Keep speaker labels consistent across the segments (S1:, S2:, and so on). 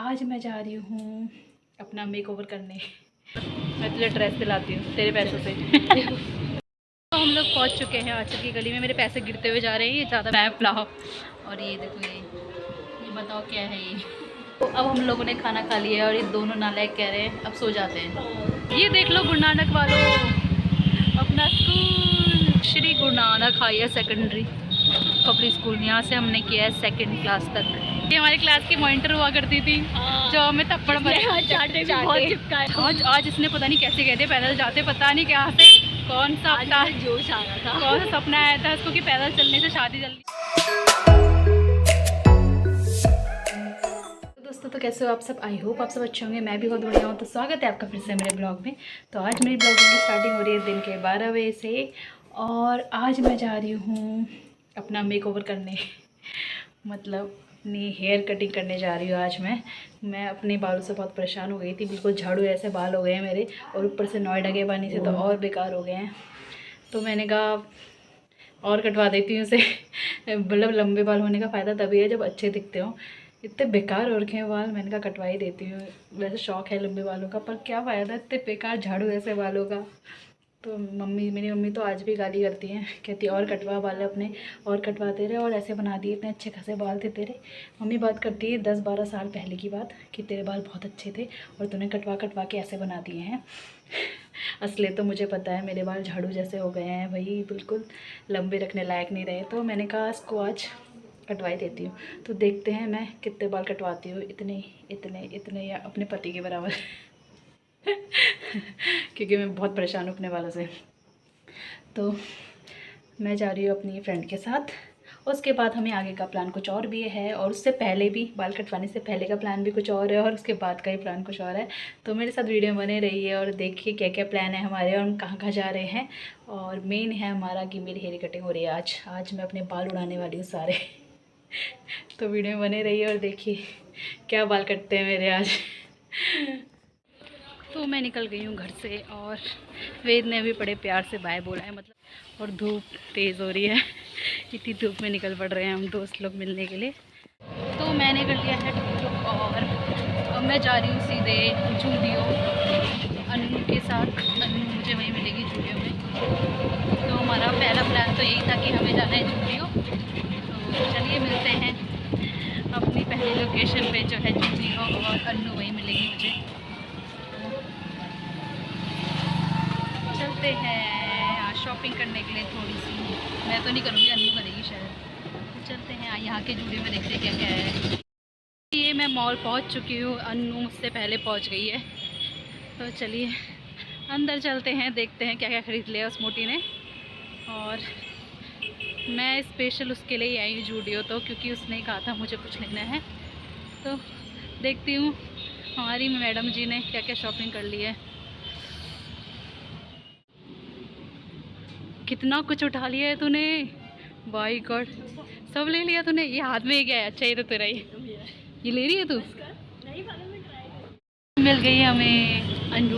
S1: आज मैं जा रही हूँ अपना मेकओवर करने। मैं तुझे ड्रेस दिलाती हूँ तेरे पैसों से। तो हम लोग पहुँच चुके हैं आचर की गली में। मेरे पैसे गिरते हुए जा रहे हैं। ये ज़्यादा मैं पुलाव और ये देखो ये बताओ क्या है ये। तो अब हम लोगों ने खाना खा लिया और ये दोनों नालायक कह रहे हैं अब सो जाते हैं। ये देख लो गुरु नानक वालों, अपना school Shri Guru Nanak higher secondary public school. यहाँ से हमने किया है 2nd क्लास तक। ये हमारी क्लास की मॉनिटर हुआ करती थी जो हमें थप्पड़ आज इसने पता नहीं कैसे कहते पैदल जाते, पता नहीं क्या से कौन सा जोश आ रहा था, कौन सा सपना आया था उसको कि पैदल चलने से शादी जल्दी। दोस्तों तो कैसे हो आप सब? आई होप आप सब अच्छे होंगे। मैं भी बहुत बढ़िया हूँ। तो स्वागत है आपका फिर से मेरे ब्लॉग में। तो आज मेरी ब्लॉगिंग की स्टार्टिंग हो रही है दिन के 12 बजे से और आज मैं जा रही हूँ अपना मेकओवर करने। मतलब अपनी हेयर कटिंग करने जा रही हूँ आज मैं अपने बालों से बहुत परेशान हो गई थी। बिल्कुल झाड़ू ऐसे बाल हो गए हैं मेरे और ऊपर से नोएडा के पानी से तो और बेकार हो गए हैं। तो मैंने कहा और कटवा देती हूँ उसे। मतलब लंबे बाल होने का फ़ायदा तभी है जब अच्छे दिखते हो। इतने बेकार हो रखे हैं बाल, मैंने कहा कटवा ही देती हूँ। वैसे शौक़ है लंबे बालों का पर क्या फ़ायदा इतने बेकार झाड़ू ऐसे बालों का। तो मेरी मम्मी तो आज भी गाली करती हैं, कहती और कटवा बाल अपने और कटवाते रहे और ऐसे बना दिए, इतने अच्छे खासे बाल थे तेरे। मम्मी बात करती है 10-12 साल पहले की बात कि तेरे बाल बहुत अच्छे थे और तूने कटवा के ऐसे बना दिए हैं। असली तो मुझे पता है मेरे बाल झाड़ू जैसे हो गए हैं भाई, बिल्कुल लंबे रखने लायक नहीं रहे। तो मैंने कहा इसको आज कटवा ही देती हूँ। तो देखते हैं मैं कितने बाल कटवाती हूँ, इतने या अपने पति के बराबर। क्योंकि मैं बहुत परेशान हूँ अपने बालों से। तो मैं जा रही हूँ अपनी फ्रेंड के साथ। उसके बाद हमें आगे का प्लान कुछ और भी है और उससे पहले भी बाल कटवाने से पहले का प्लान भी कुछ और है और उसके बाद का ही प्लान कुछ और है। तो मेरे साथ वीडियो बने रही है और देखिए क्या क्या प्लान है हमारे और हम कहाँ जा रहे हैं। और मेन है हमारा कि मेरी हेयर कटिंग हो रही है आज मैं अपने बाल उड़ाने वाली हूँ सारे। तो वीडियो में बने रहिए और देखिए क्या बाल कटते हैं मेरे आज। तो मैं निकल गई हूँ घर से और वेद ने अभी बड़े प्यार से बाय बोला है मतलब। और धूप तेज़ हो रही है, इतनी धूप में निकल पड़ रहे हैं हम दोस्त लोग मिलने के लिए। तो मैंने कर लिया है टुक और अब मैं जा रही हूँ सीधे जूडियो अन्नू के साथ। अन्नू मुझे वहीं मिलेगी जूडियो में। तो हमारा पहला प्लान तो यही था कि हमें जाना है जूडियो। तो चलिए मिलते हैं अपनी पहली लोकेशन पे जो है जूडियो और अन्नू वहीं मिलेगी मुझे। चलते हैं शॉपिंग करने के लिए थोड़ी सी। मैं तो नहीं करूँगी, अन्नू करेगी शायद। चलते हैं यहाँ के जूडियो में देखते हैं क्या क्या है। ये मैं मॉल पहुँच चुकी हूँ, अन्नू मुझसे पहले पहुँच गई है। तो चलिए अंदर चलते हैं, देखते हैं क्या क्या ख़रीद लिया उस मोटी ने। और मैं स्पेशल उसके लिए ही आई हूँ जूडियो तो, क्योंकि उसने कहा था मुझे कुछ लेना है। तो देखती हूँ हमारी मैडम जी ने क्या क्या शॉपिंग कर ली है। कितना कुछ उठा लिया है तूने, बाई गॉड सब ले लिया तूने। ये हाथ में ही क्या है? अच्छा ये तो तेरा ही, ये ले रही है तू। मिल गई हमें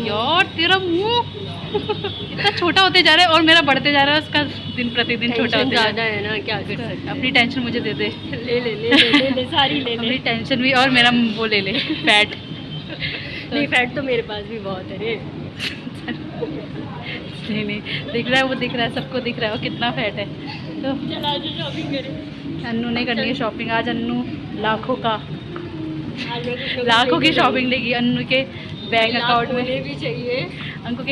S1: यार, तेरा मुंह इतना छोटा होते जा रहा है और मेरा बढ़ते जा रहा है। उसका दिन प्रतिदिन छोटा होता ज़्यादा है ना, क्या कर सकते। अपनी टेंशन मुझे दे दे, ले सारी ले अपनी टेंशन भी और मेरा वो ले ले फैट।
S2: नहीं फैट तो मेरे पास भी बहुत है रे।
S1: नहीं दिख रहा है, वो दिख रहा है, सबको दिख रहा है वो कितना फैट है। तो
S2: चल आज शॉपिंग करें।
S1: अन्नू ने करनी है शॉपिंग आज। अन्नू लाखों की शॉपिंग लेगी अन्नू के बैंक अकाउंट में
S2: भी चाहिए।
S1: अन्नू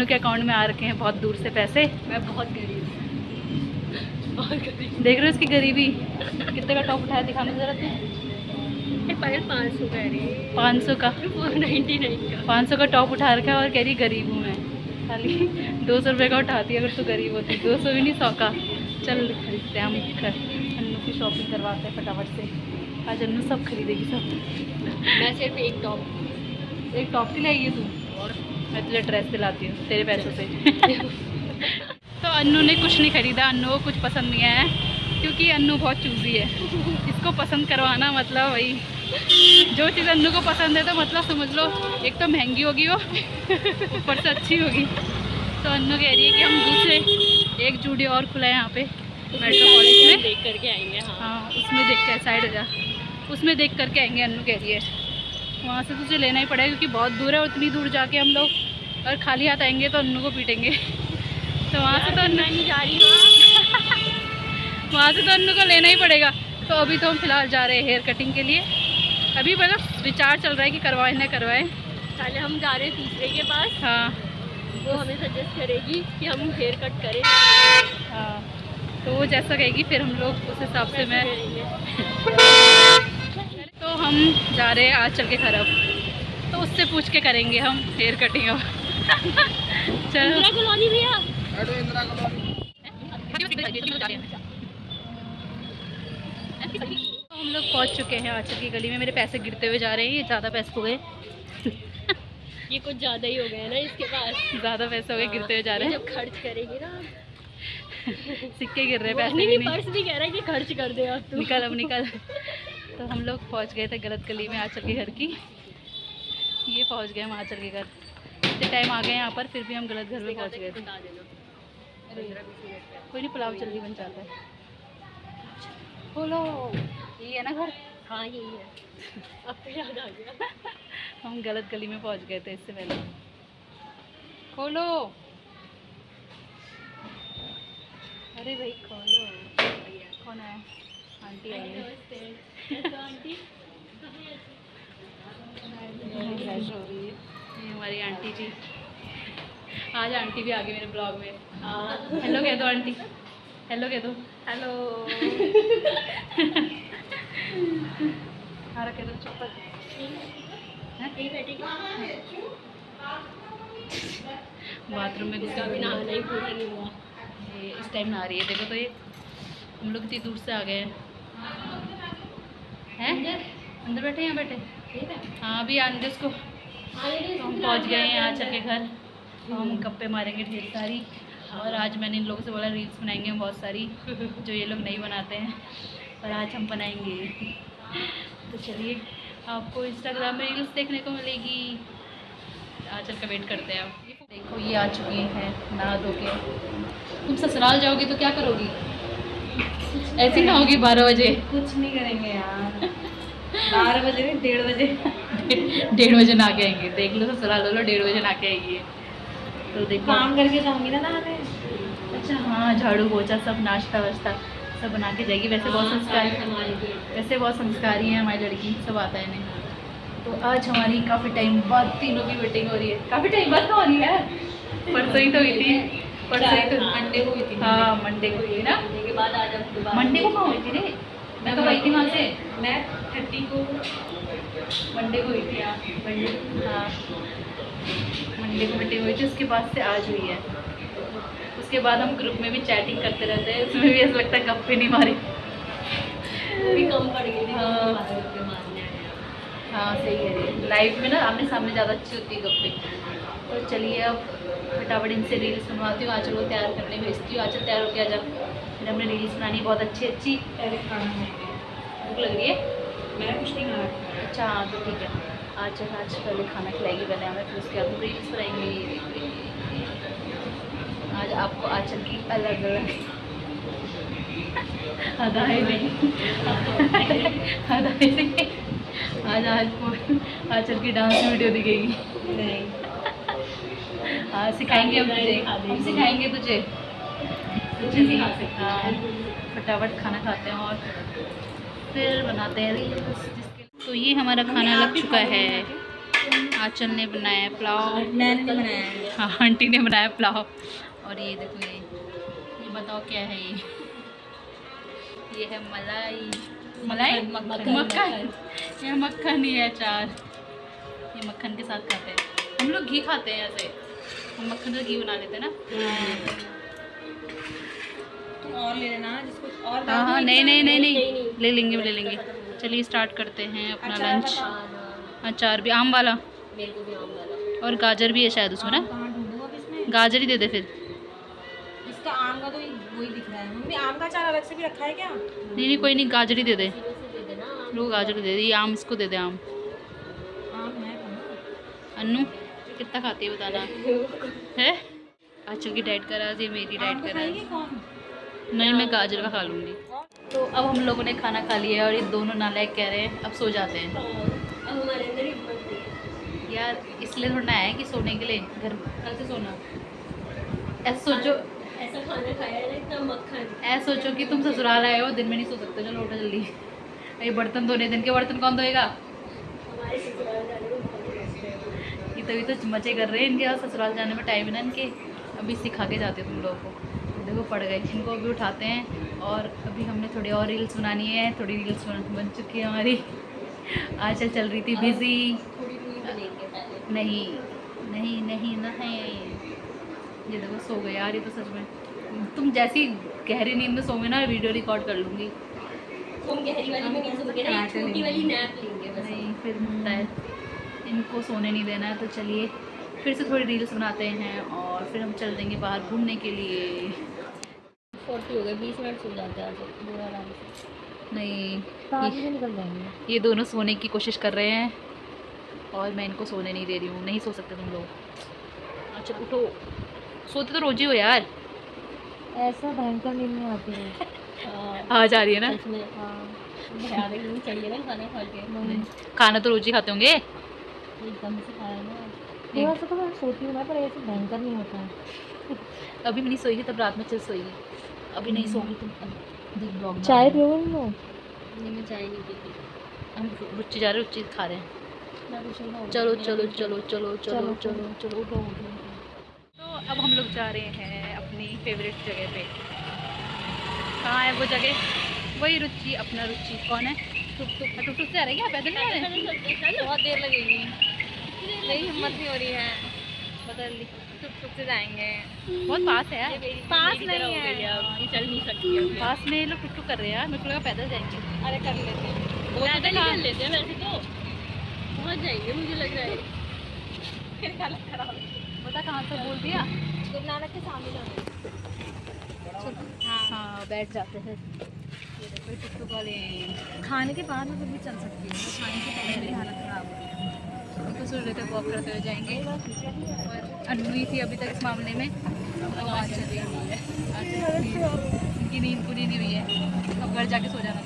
S1: के अकाउंट में आ रखे हैं बहुत दूर से पैसे।
S2: मैं बहुत गरीब
S1: देख रहे हो इसकी गरीबी। कितने का टॉप उठाया दिखाने जरा तू।
S2: 500 का रे,
S1: 500 का
S2: 499 का
S1: 500 का टॉप उठा रखा है और कह रही गरीब हूँ मैं। खाली 200 रुपये का उठाती अगर तू गरीब होती। 200 भी नहीं 100 का। चल खरीदते हैं हम, अन्नू की शॉपिंग करवाते हैं फटाफट से। आज अन्नू सब खरीदेगी सब।
S2: मैं सिर्फ एक
S1: टॉप की लाएगी तू और मैं तुझे ड्रेस दिलाती हूँ तेरे पैसों से। तो अन्नू ने कुछ नहीं ख़रीदा, अन्नू को कुछ पसंद नहीं आया क्योंकि अन्नू बहुत चूज़ी है। इसको पसंद करवाना मतलब वही, जो चीज़ अन्नू को पसंद है तो मतलब समझ लो एक तो महंगी होगी वो, ऊपर से अच्छी होगी। तो अन्नू कह रही है कि हम दूसरे एक जूडियो और खुला है यहाँ पे मेट्रोपॉलिस में,
S2: देख करके आएंगे।
S1: हाँ उसमें देख कर साइड हो जा, उसमें देख करके आएंगे अन्नू कह रही है। वहाँ से तुझे लेना ही पड़ेगा क्योंकि बहुत दूर है। उतनी दूर जाके हम लोग और खाली हाथ आएंगे तो अन्नू को पीटेंगे। तो वहाँ से तो अन्नू
S2: नहीं जा रही हूँ।
S1: वहाँ से तो अन्नू को लेना ही पड़ेगा। तो अभी तो हम फिलहाल जा रहे हैं हेयर कटिंग के लिए। अभी मतलब विचार चल रहा है कि करवाएं ना करवाएं।
S2: पहले हम जा रहे हैं तीसरे के पास।
S1: हाँ
S2: वो हमें सजेस्ट करेगी कि हम हेयर कट करें।
S1: हाँ, तो वो जैसा कहेगी फिर हम लोग उस हिसाब से मैं तो हम जा रहे हैं आंचल के घर अब। तो उससे पूछ के करेंगे हम हेयर कटिंग अब। चलो
S2: इंदिरा कॉलोनी भैया।
S1: तो हम लोग पहुंच चुके हैं आंचल की गली में। मेरे पैसे गिरते हुए जा रहे हैं, ये ज़्यादा पैसे हो गए।
S2: ये कुछ ज़्यादा ही हो गया है ना इसके पास।
S1: ज़्यादा पैसे हो गए, गिरते हुए जा रहे हैं।
S2: जब खर्च करेगी ना
S1: सिक्के गिर रहे हैं, पैसे
S2: नहीं,
S1: भी
S2: नहीं,
S1: नहीं।
S2: पर्स भी कह रहा है कि खर्च कर दे अब तू।
S1: निकल अब निकल। तो हम लोग पहुंच गए थे गलत गली में आंचल के घर की। ये पहुंच गए हम आंचल के घर। इतने टाइम आ गए यहाँ पर फिर भी हम गलत घर में पहुंच गए थे।
S2: बता देना।
S1: कोई नहीं, पुलाव जल्दी बन जाता है। बोलो, ये है ना घर?
S2: हाँ यही है। अब तो याद आ गया।
S1: हम गलत गली में पहुंच गए थे इससे पहले। खोलो, अरे भाई खोलो। कौन है? आंटी आई है।
S2: नमस्ते। तो आंटी
S1: ये हमारी आंटी जी। आज आंटी भी आ गई मेरे ब्लॉग में। हेलो कह दो आंटी, हेलो कह दो।
S2: हेलो।
S1: हाँ रखे दो चप्पल। बाथरूम में
S2: इसका भी नहाना ही पूरा नहीं हुआ।
S1: ये इस टाइम नहा रही है। देखो तो ये हम लोग इतनी दूर से आ गए हैं। अंदर बैठे, यहाँ बैठे। हाँ अभी आने दे उसको। तो हम पहुँच गए हैं आंचल के घर। तो हम गप्पे मारेंगे ढेर सारी। और आज मैंने इन लोगों से बोला रील्स बनाएंगे हम बहुत सारी, जो ये लोग नहीं बनाते हैं, और आज हम बनाएंगे। तो चलिए आपको इंस्टाग्राम में रील्स देखने को मिलेगी। आंचल का वेट करते हैं अब। देखो ये आ चुकी है नहा धो के। तुम ससुराल जाओगी तो क्या करोगी? ऐसी ना होगी 12 बजे?
S3: कुछ नहीं करेंगे यार। 12 बजे नहीं, 1:30 बजे।
S1: 1:30 बजे नहा के आएंगे। देख लो ससुराल वालों 1:30 बजे नहा के आएंगी। तो देखो
S3: काम करके जाऊंगी ना नहाने।
S1: अच्छा हाँ, झाड़ू पोछा सब नाश्ता वाश्ता सब बना के जाएगी। वैसे बहुत संस्कारी, वैसे बहुत संस्कारी है हमारी लड़की, सब आता है इन्हें। तो आज हमारी काफ़ी टाइम बाद तीनों की मीटिंग हो रही है। काफ़ी टाइम बाद तो हो रही है, परसों ही तो हुई थी। परसों ही तो
S3: मंडे को हुई थी।
S1: हाँ मंडे को हुई ना।
S2: मंडे के बाद आज अब दोबारा
S1: मंडे को कहाँ हुई थी रे? मैं तो गई थी वहाँ से।
S3: मैं 30 को
S1: मंडे को हुई थी। हाँ मंडे को मीटिंग हुई थी, उसके बाद से आज हुई है। उसके बाद हम ग्रुप में भी चैटिंग करते रहते हैं, उसमें भी ऐसा लगता है गप्पे नहीं मारी।
S2: वो भी कम पड़ गई थी।
S1: हाँ।
S2: गप्पे मारने।
S1: हाँ सही है रे, लाइफ में ना आमने सामने ज़्यादा अच्छी होती है गप्पे। तो चलिए अब फटाफट इनसे रील्स बनवाती हूँ। आंचल को तैयार करने भेजती हूँ। आंचल तैयार होके आ जा, फिर हमने रील्स बनानी बहुत अच्छी अच्छी।
S3: पहले खाना खाएंगे।
S1: भूख लग रही है?
S3: मैंने कुछ नहीं खाना।
S1: अच्छा हाँ तो ठीक है। आंचल आज पहले खाना खिलाएगी पहले हमें, फिर उसके बाद हम रील्स बनाएंगे। आज आपको आंचल की अलग अलग अदाएँ नहीं अदाएँ नहीं, आज आंचल की डांस वीडियो दिखेगी।
S3: नहीं,
S1: हाँ सिखाएंगे हम तुझे, हम सिखाएंगे तुझे। हाँ फटाफट खाना खाते हैं और फिर बनाते हैं रील्स। तो ये हमारा खाना लग चुका है। आंचल ने बनाया पुलाव।
S3: मैंने नहीं बनाया है।
S1: हाँ आंटी ने बनाया पुलाव। और ये देखो ये बताओ क्या है ये है मलाई। मलाई मक्खन। ये मक्खन ही है अचार। ये मक्खन के साथ खाते हैं हम लोग। घी खाते हैं ऐसे, हम मक्खन का घी बना लेते हैं ना।
S3: तुम और ले लेना जिसको और।
S1: हाँ हाँ नहीं नहीं नहीं नहीं ले लेंगे ले लेंगे। चलिए स्टार्ट करते हैं अपना लंच। अचार भी आम वाला,
S2: मेरे को भी आम वाला।
S1: और गाजर भी है शायद उसमें ना।
S3: कहाँ ढूंढूं अब इसमें?
S1: गाजर ही दे दे फिर।
S3: इसका आम का तो वही दिख रहा है। मम्मी आम का अचार अलग से भी रखा है क्या?
S1: नहीं नहीं कोई नहीं, गाजर ही दे दे।
S2: इसी से दे देना।
S1: लो गाजर दे दे, ये आम इसको दे दे। आम
S3: आम है कहाँ?
S1: अन्नू कितना खाती है बताना है? आंचल की डाइट करा, ये मेरी डाइट
S3: आम का
S1: करा।
S3: खाएगी कौन?
S1: नहीं मैं गाजर का खा लूँगी। तो अब हम लोगों ने खाना खा लिया है और ये दोनों नालायक कह रहे हैं अब सो जाते हैं।
S2: अब हमारे अंदर हिम्मत
S1: यार इसलिए थोड़ा है कि सोने के लिए घर कल से सोना। ऐसा सोचो,
S2: ऐसा खाना खाया है ना, इतना मक्खन।
S1: ऐसा सोचो कि तुम ससुराल आए हो, दिन में नहीं सो सकते, चलो उठो जल्दी। ये बर्तन धोने, दिन के बर्तन कौन धोएगा?
S2: हमारे ससुराल जाने में बहुत मस्त है।
S1: ये तभी तो मजे कर रहे हैं इनके, और ससुराल जाने में टाइम है ना इनके। अभी सिखा के जाते हो तुम लोगों को। देखो पड़ गए, इनको अभी उठाते हैं। और अभी हमने थोड़ी और रील्स बनानी है, थोड़ी रील्स बन चुकी है हमारी। आजकल चल रही थी बिजी।
S2: थोड़ी दूर बनेंगे पहले।
S1: नहीं नहीं नहीं ना है। ये देखो सो गए यार, ये तो सच में तुम जैसी गहरी नींद में सोओगे ना, वीडियो रिकॉर्ड कर लूँगी।
S2: तुम गहरी वाली में नहीं सोओगे ना, छोटी वाली नैप लेंगे बस।
S1: नहीं फिर होता है, इनको सोने नहीं देना है। तो चलिए फिर से थोड़ी रील्स बनाते हैं और फिर हम चल देंगे बाहर घूमने के लिए।
S2: 40 हो गए, 20 मिनट सो जाते हैं आज पूरा आराम से।
S1: नहीं
S2: से निकल जाएंगे।
S1: ये दोनों सोने की कोशिश कर रहे हैं और मैं इनको सोने नहीं दे रही हूँ। नहीं सो सकते तुम लोग, अच्छा उठो। सोते तो रोज ही हो यार।
S3: ऐसा भयंकर नींद में आती है।
S1: आ जा रही है ना।
S2: सच में भयानक नींद चाहिए ना खाना खा के।
S1: खाना तो रोज ही खाते होंगे।
S2: एकदम से खाया ना।
S3: थोड़ा सा तो मैं सोती हूँ मैं, पर ऐसे भयंकर नहीं होता है।
S1: अभी मैं नहीं सोएगी, तब रात में चल सोएगी। अभी नहीं सोगी तुम। देख ब्लॉग
S3: चाय पियोगे लो?
S2: नहीं, मैं चाय नहीं पीती।
S1: हम रुचि जा रहे, रुचि खा रहे हैं।
S2: मैं कुछ नहीं खाऊंगी।
S1: चलो चलो चलो चलो चलो चलो चलो उठो उठो। तो अब हम लोग जा रहे हैं अपनी फेवरेट जगह पे। कहाँ है वो जगह? वही रुचि, अपना रुचि। कौन है? टुक टुक से आ रहे हैं क्या? पैदल नहीं आ रहे हैं?
S3: बहुत देर लगेगी, मेरी हिम्मत नहीं हो रही है।
S1: बदल ली,
S3: टुक से जाएंगे।
S1: बहुत पास है यार।
S3: पास नहीं है,
S2: ये चल नहीं सकती अब।
S1: पास में ये लोग टुक कर रहे हैं यार, मेरे को लगा पैदल जाएंगे।
S3: अरे कर लेते हैं।
S1: वो तो
S2: पैदल ही
S1: देखा,
S2: कर लेते हैं वैसे तो। पहुँच जाएंगे मुझे लग रहा है।
S3: फिर हालत खराब।
S1: पता कहाँ से बोल दिया।
S3: गुरु नानक के सामने जाना।
S1: हाँ बैठ जाते हैं। ये देखो टुक टुक वाले
S3: खाने के बाद में फिर भी चल सकती है, तो खाने के पहले मेरी हालत खराब हो रही है।
S1: तो सोच रहे थे वॉक करते हुए जाएंगे, और अनहुई थी अभी तक इस मामले में। अब आज चल रही है, उनकी नींद पूरी नहीं हुई है, अब घर जाके सो जाना।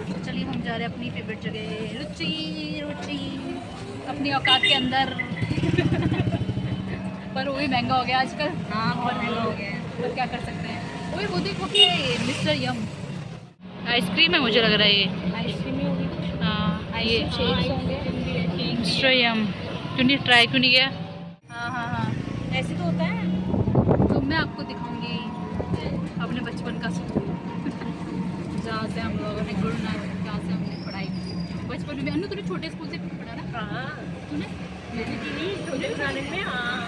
S1: तो चलिए हम जा रहे हैं अपनी फेवरेट जगह, रुचि रुचि अपनी औकात के अंदर। पर वो भी महंगा हो गया आजकल।
S3: हाँ बहुत महंगा हो गया है।
S1: पर क्या कर सकते हैं। वही वो देखो कि मिस्टर यम आइसक्रीम है, मुझे लग रहा है ये।
S3: आइसक्रीम होगी,
S1: हाँ ये
S3: शेक्स होंगे।
S1: मिस्टर यम, क्यों नहीं ट्राई क्यों नहीं किया? हाँ हाँ हाँ,
S3: ऐसे तो होता है।
S1: तो मैं आपको दिखाऊंगी अपने बचपन का स्कूल, जहाँ से हम लोगों ने गुरु नानक, जहाँ से हमने पढ़ाई की बचपन में। अन्नू तूने छोटे स्कूल से पढ़ा ना?
S2: हाँ
S1: तूने
S2: छोटे गुरु में। हाँ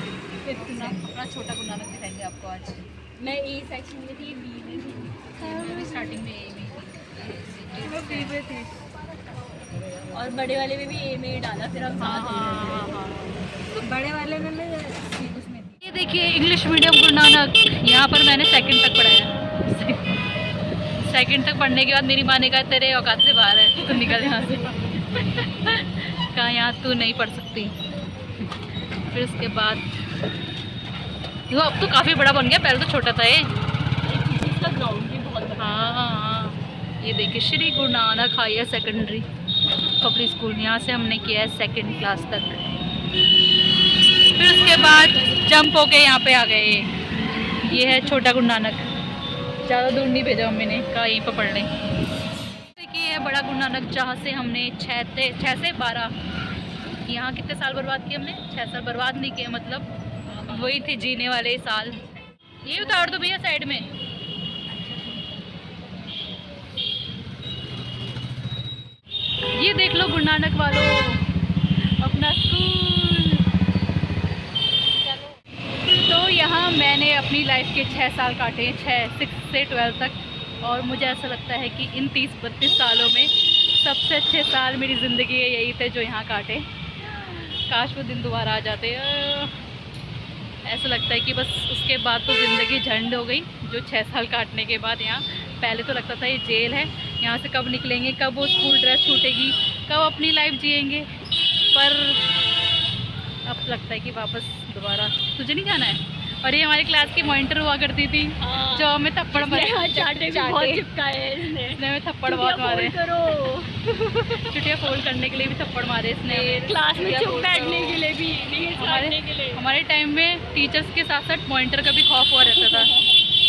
S1: फिर तुमने अपना छोटा गुरु नानक दिखाएंगे आपको आज।
S2: मैं ए सेक्शन में थी, बी में थी।
S1: मैं भी स्टार्टिंग में ए में थी।
S2: और बड़े वाले में भी ए में ही डाला, फिर हम साथ में।
S3: तो बड़े वाले में मैं उसमें थी।
S1: ये देखिए इंग्लिश मीडियम गुरु नानक, यहाँ पर मैंने सेकंड तक पढ़ाया। सेकंड तक पढ़ने के बाद मेरी माँ ने कहा तेरे औकात से बाहर है, तू निकल यहाँ से। कहा यहाँ तू नहीं पढ़ सकती। फिर उसके बाद वो अब तो काफ़ी बड़ा बन गया, पहले तो छोटा था ये।
S2: इसका ग्राउंड भी बहुत बड़ा है।
S1: हाँ ये देखिए Shri Guru Nanak higher secondary public school, यहाँ से हमने किया है सेकंड क्लास तक। फिर उसके बाद जंप होके यहाँ पे आ गए। ये है छोटा गुरु नानक, ज़्यादा दूर नहीं भेजा मम्मी ने, कहा यहीं पर पढ़ लें। देखिए ये है बड़ा गुरु नानक, जहाँ से हमने 6 से 12, यहाँ कितने साल बर्बाद किए हमने? 6 साल बर्बाद नहीं किए, मतलब वही थे जीने वाले साल। ये उतार दो भैया साइड में। ये देख लो गुरु नानक वालों अपना स्कूल। तो यहाँ मैंने अपनी लाइफ के 6 साल काटे, 6 से 12 तक। और मुझे ऐसा लगता है कि इन 30-32 सालों में सबसे अच्छे साल मेरी ज़िंदगी के यही थे जो यहाँ काटे। काश वो दिन दोबारा आ जाते। ऐसा लगता है कि बस उसके बाद तो ज़िंदगी झंड हो गई, जो 6 साल काटने के बाद यहाँ। पहले तो लगता था ये जेल है, यहाँ से कब निकलेंगे, कब वो स्कूल ड्रेस छूटेगी, कब अपनी लाइफ जिएंगे। पर अब लगता है कि वापस दोबारा। तुझे नहीं जाना है? और ये हमारी क्लास की मॉनिटर हुआ करती थी,
S2: हाँ।
S1: जो हमें थप्पड़ मारे।
S2: चाटे भी बहुत चिपकाए हैं इसने।
S1: इसने हमें थप्पड़ बहुत मारे।
S2: करो
S1: छुट्टियाँ फोल्ड करने के लिए भी थप्पड़ मारे इसने हमें।
S2: क्लास में
S1: छुट्टियाँ
S2: चुप
S1: fold
S2: बैठने
S1: करो।
S2: के लिए भी नहीं, काटने के लिए।
S1: हमारे टाइम में टीचर्स के साथ साथ मॉनिटर का भी खौफ हुआ रहता था।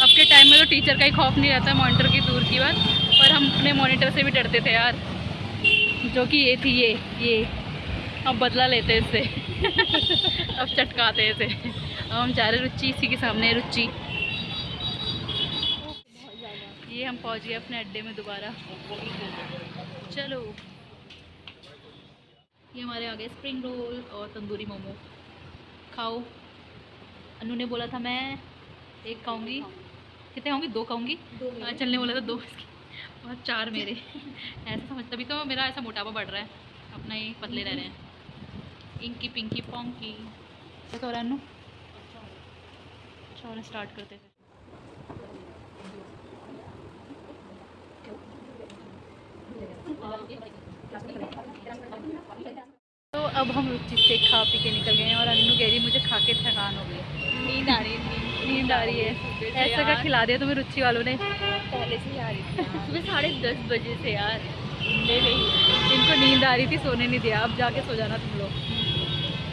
S1: अब के टाइम में तो टीचर का ही खौफ नहीं रहता, मॉनिटर की दूर की बात, पर हम अपने मॉनिटर से भी डरते थे यार, जो कि ये थी ये अब बदला लेते इससे। अब चटकाते इसे। अब हम जा रहे रुचि इसी के सामने रुचि। ये हम पहुंच गए अपने अड्डे में दोबारा। चलो, ये हमारे आ गए स्प्रिंग रोल और तंदूरी मोमो। खाओ। अनु ने बोला था मैं एक खाऊंगी, कितने खाऊंगी? 2 खाऊंगी। चलने बोला था 2 और 4 मेरे। ऐसा समझ, तभी तो मेरा ऐसा मोटापा बढ़ रहा है, अपना ही पतले रह रहे हैं। Inky pinky ponky. तो अनु चलो स्टार्ट करते थे। तो अब हम रुचि से खा पी के निकल गए हैं और अन्नू कह रही मुझे खा के थकान हो गई,
S2: नींद आ रही है,
S1: नींद आ रही है। ऐसा क्या खिला दिया तुम्हें रुचि वालों ने?
S2: पहले से ही आ रही थी सुबह 10:30 बजे से यार।
S1: इनको नींद आ रही थी, सोने नहीं दिया। अब जाके सो जाना तुम लोग।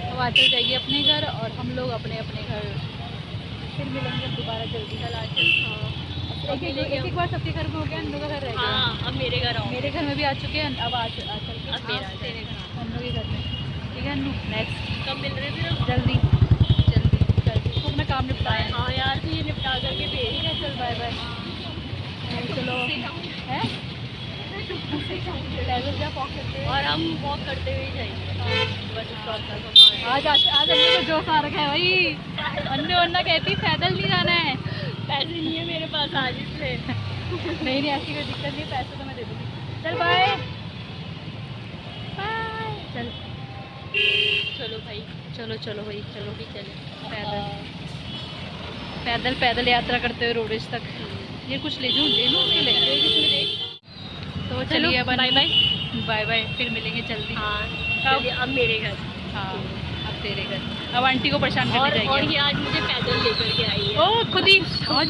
S1: अब आज चल जाएगी अपने घर और हम लोग अपने अपने घर। फिर मिलेंगे दोबारा जल्दी। कल आज एक बार सबके घर में हो गया, अन्नू का घर रह गया।
S2: हाँ, अब मेरे घर आओ।
S1: मेरे घर में भी आ चुके हैं, अब आज चल के
S2: अब मेरा तेरे घर आओ।
S1: अन्नू के घर में। ठीक है अन्नू, नेक्स्ट
S2: कब मिल रहे फिर?
S1: जल्दी जल्दी जल्दी। तो अपना काम निपटाए।
S2: हाँ यार, तो ये निपटा करके भेज।
S1: ठीक है, चल बाय बाय। चलो है पैदल जा वॉक करते हुए।
S2: और हम वॉक करते हुए ही जाएंगे बस स्टॉप तक।
S1: आज अन्नू को जोश आ रखा है भाई। अन्नू अन्ना कहती पैदल नहीं जाना है।
S2: पैसे नहीं है मेरे पास आज, इसलिए।
S1: नहीं ऐसी कोई दिक्कत नहीं, पैसे तो मैं दे दूँगी। चल बाय बाय। चल
S2: चलो भाई,
S1: चलो चलो भाई, चलो
S2: भी चले
S1: पैदल पैदल पैदल यात्रा करते हुए रोडेज तक। ये कुछ ले लूँ उसके लिए। तो चलिए अब
S2: बाय बाय।
S1: बाय बाय, फिर मिलेंगे जल्दी।
S2: हाँ चलिए, अब मेरे घर।
S1: हाँ अब तेरे घर। अब आंटी को परेशान करने
S2: और
S1: जाएगी।
S2: ये आज मुझे पैदल लेकर के आई है।
S1: ओ खुद ही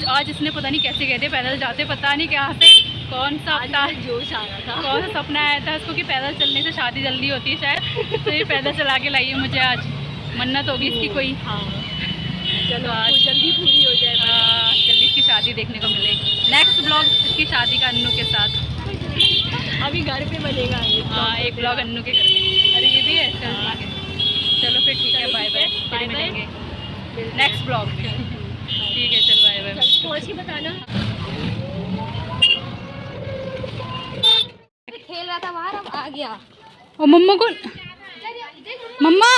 S1: आज इसने पता नहीं कैसे कहते पैदल जाते, पता नहीं क्या से कौन सा
S2: आज मुझे जोश आ रहा था।
S1: कौन सा सपना आया था इसको कि पैदल चलने से शादी जल्दी होती है शायद, तो ये पैदल चला के लाई है मुझे आज। मन्नत होगी इसकी कोई।
S2: हाँ चलो,
S1: आज
S2: जल्दी पूरी हो जाए।
S1: जल्दी इसकी शादी देखने को मिले। नेक्स्ट ब्लॉग इसकी शादी का अन्नू के साथ।
S2: अभी घर पे बनेगा ये।
S1: हाँ, एक ब्लॉग अन्नू के घर में। अरे ये भी है। चल ठीक है, चलो फिर ठीक है, बाय बाय।
S2: बाय
S1: फिर
S2: बाय।
S1: मिलेंगे नेक्स्ट ब्लॉग में। ठीक है, चल बाय बाय।
S2: पहुँच के बताना।
S3: खेल रहा था बाहर, अब आ गया।
S1: ओ मम्मा को, मम्मा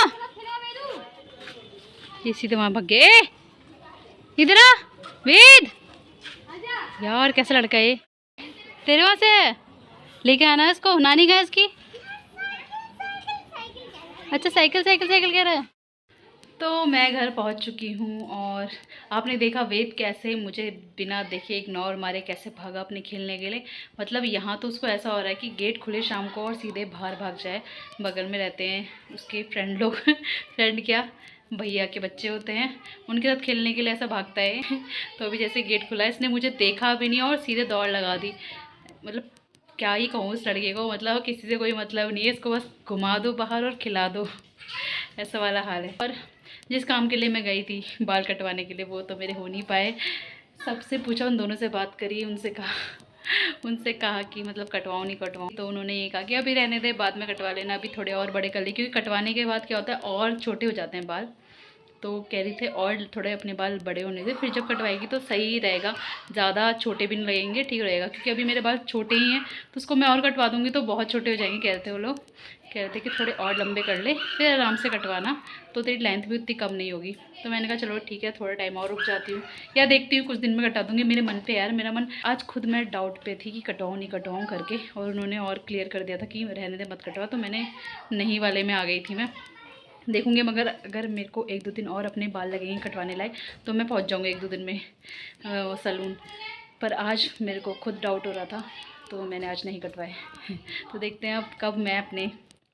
S1: ये सीधे वहाँ भाग गए। इधर आ वेद। यार कैसा लड़का है ये, तेरे वहाँ से है? लेके आना है इसको, नानी कहाँ है इसकी? अच्छा साइकिल साइकिल साइकिल कह रहा है। तो मैं घर पहुंच चुकी हूं और आपने देखा वेद कैसे मुझे बिना देखे इग्नोर मारे कैसे भागा अपने खेलने के लिए। मतलब यहाँ तो उसको ऐसा हो रहा है कि गेट खुले शाम को और सीधे बाहर भाग जाए। बगल में रहते हैं उसके फ्रेंड लोग। फ्रेंड क्या, भैया के बच्चे होते हैं, उनके साथ खेलने के लिए ऐसा भागता है। तो अभी जैसे गेट खुला है, इसने मुझे देखा भी नहीं और सीधे दौड़ लगा दी। मतलब क्या ही कहूँ उस लड़के को, मतलब किसी से कोई मतलब नहीं है, इसको बस घुमा दो बाहर और खिला दो, ऐसा वाला हाल है। और जिस काम के लिए मैं गई थी बाल कटवाने के लिए, वो तो मेरे हो नहीं पाए। सबसे पूछा, उन दोनों से बात करी, उनसे कहा कि मतलब कटवाऊँ नहीं कटवाऊँ, तो उन्होंने ये कहा कि अभी रहने दे, बाद में कटवा लेना, अभी थोड़े और बड़े कर ले, क्योंकि कटवाने के बाद क्या होता है और छोटे हो जाते हैं बाल। तो कह रही थे और थोड़े अपने बाल बड़े होने से, फिर जब कटवाएगी तो सही रहेगा, ज़्यादा छोटे भी नहीं लगेंगे, ठीक रहेगा। क्योंकि अभी मेरे बाल छोटे ही हैं, तो उसको मैं और कटवा दूँगी तो बहुत छोटे हो जाएंगे। कह रहे थे वो लोग, कह रहे थे कि थोड़े और लंबे कर ले, फिर आराम से कटवाना, तो तेरी लेंथ भी उतनी कम नहीं होगी। तो मैंने कहा चलो ठीक है, थोड़ा टाइम और रुक जाती हूँ, या देखती हूँ कुछ दिन में कटा दूँगी। मेरे मन पे यार, मेरा मन आज खुद मैं डाउट पे थी कि कटवाऊँ नहीं कटवाऊँ करके, और उन्होंने और क्लियर कर दिया था कि रहने दे मत कटवा, तो मैंने नहीं वाले में आ गई थी। मैं देखूँगी, मगर अगर मेरे को 1-2 दिन और अपने बाल लगेंगे कटवाने लायक तो मैं पहुँच जाऊँगी 1-2 दिन में वो सैलून। पर आज मेरे को खुद डाउट हो रहा था, तो मैंने आज नहीं कटवाए। तो देखते हैं अब कब मैं अपने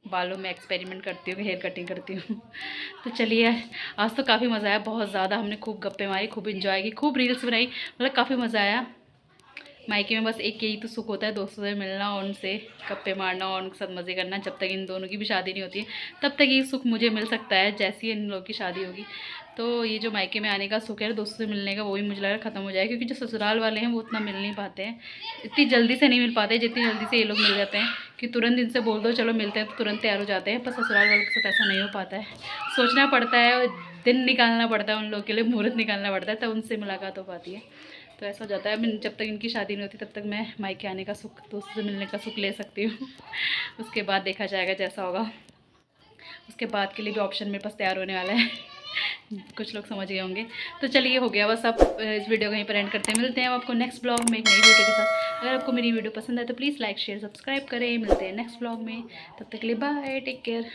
S1: बालों में एक्सपेरिमेंट करती हूँ, हेयर कटिंग करती हूँ। तो चलिए, आज तो काफ़ी मज़ा आया, बहुत ज़्यादा हमने खूब गप्पे मारी, खूब इन्जॉय की, खूब रील्स बनाई, मतलब काफ़ी मज़ा आया। मायके में बस एक यही तो सुख होता है, दोस्तों से मिलना और उनसे गप्पे मारना और उनके साथ मज़े करना। जब तक इन दोनों की भी शादी नहीं होती है तब तक ये सुख मुझे मिल सकता है, जैसी इन लोगों की शादी होगी। तो ये जो मायके में आने का सुख है दोस्तों से मिलने का, वो भी मुझे लग रहा है ख़त्म हो जाएगा, क्योंकि जो ससुराल वाले हैं वो उतना मिल नहीं पाते हैं, इतनी जल्दी से नहीं मिल पाते जितनी जल्दी से ये लोग मिल जाते हैं, कि तुरंत इनसे बोल दो चलो मिलते हैं तो तुरंत तैयार हो जाते हैं। पर ससुराल वालों के साथ ऐसा नहीं हो पाता है, सोचना पड़ता है, दिन निकालना पड़ता है उन लोगों के लिए, मुहूर्त निकालना पड़ता है, तब उनसे मुलाकात हो पाती है। तो ऐसा हो जाता है, जब तक इनकी शादी नहीं होती तब तक मैं मायके आने का सुख, दोस्तों से मिलने का सुख ले सकती हूँ। उसके बाद देखा जाएगा जैसा होगा, उसके बाद के लिए भी ऑप्शन मेरे पास तैयार होने वाला है। कुछ लोग समझ गए होंगे। तो चलिए, हो गया बस, अब इस वीडियो को यहीं पर एंड करते हैं। मिलते हैं अब आपको नेक्स्ट ब्लॉग में एक नई वीडियो के साथ। अगर आपको मेरी वीडियो पसंद है तो प्लीज़ लाइक शेयर सब्सक्राइब करें। मिलते हैं नेक्स्ट ब्लॉग में, तब तक के लिए बाय, टेक केयर।